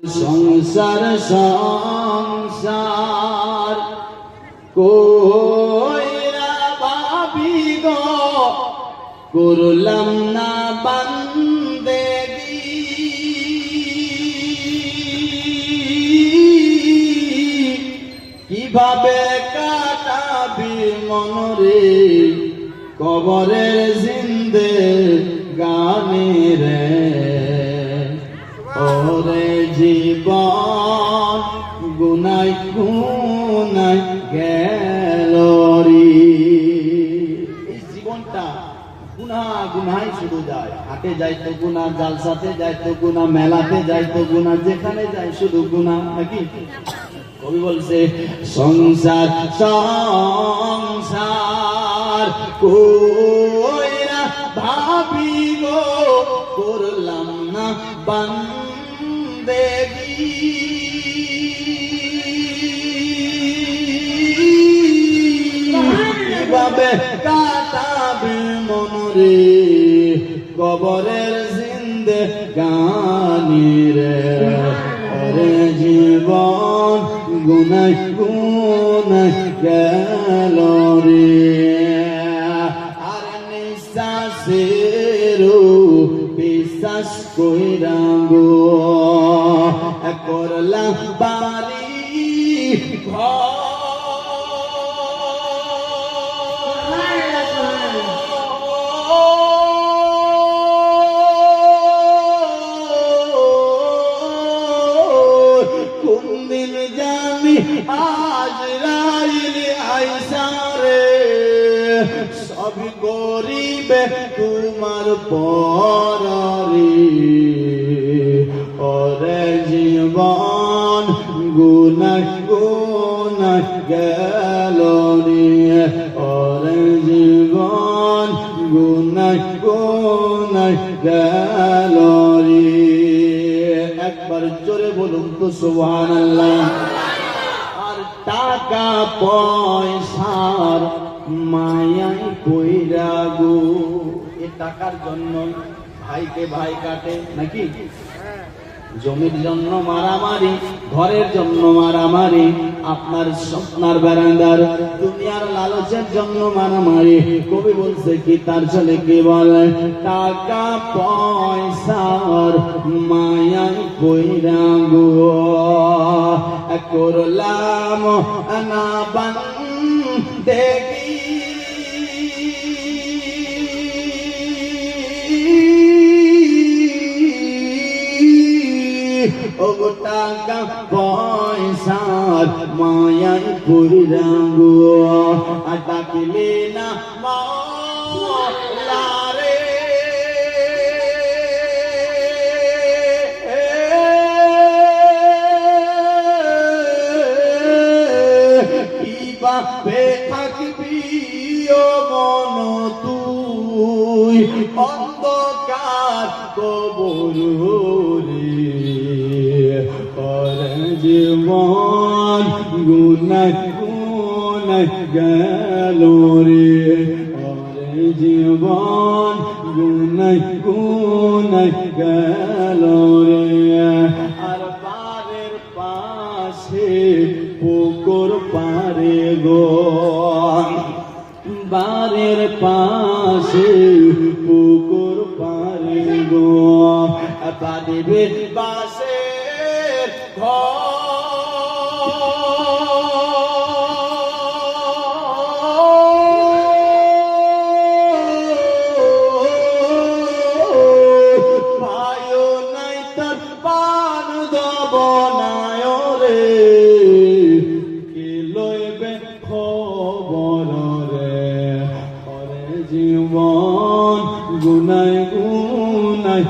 সংসার সংসার কইরা ভাবি গো করলাম না বান্দেগি কিভাবে কাটাবি মনরে কবরের জিন্দে গানে রে ওরে জীবন গুনাই গুনাই গেলরি এই জীবনটা গুনাহ গুনাই শুধু যায় হাটে যাইতো গুনাহ জালসাতে যাইতো গুনাহ মেলাতে যাইতো গুনাহ যেখানে যাই শুধু গুনাহ নাকি কবি বলছে সংসার সংসার কইরা ভাবি গো করলাম না বান্দেগি কিভাবে কাটাবে মনরে কবরের জিন্দে গানি রে ওরে জীবন গুনাই গুনাই গেল রে আর নিঃশ্বাসেরও বিশ্বাস কইরা গো করলাম বাড়ি ঘর কোনদিন জানি আজরাইল আইসারে সব গরিবে তোমার পরারে ওরে জীবন গুনাহ গুনাহ গেল রে ওরে জীবন গুনাহ গুনাহ গেল রে একবার জোরে বলুন তো সুবহানাল্লাহ আর টাকা পয়সার মায়াই কইরা গো এ টাকার জন্য ভাইকে ভাই কাটে নাকি জমির জন্য মারামারি ঘরের জন্য মারামারি আপনার স্বপ্নার বারান্দার দুনিয়ার লালচের জন্য মারামারি কবি বলছে কি তার ছেলে কি বলে টাকা পয়সার মায়াই কইরা গো করলাম না বান্দেগি ও টাকা পয়সার মায়াই কইরা গো ডাকিলে না মাওলা রে কিভাবে থাকবি ও মন তুই অন্ধকার কবর জীবন গুনাহ গুনাহ গেল রে ওরে জীবন গুনাহ গুনাহ গেল রে আর পারের পাশে পুকুর পারে গো বারের পাশে পুকুর পারে গো বাড়ির পাশে ভাইও নাই তার পান দব নাই রে কি লইবে খবর রে ওরে জীবন গুনাই গুনাই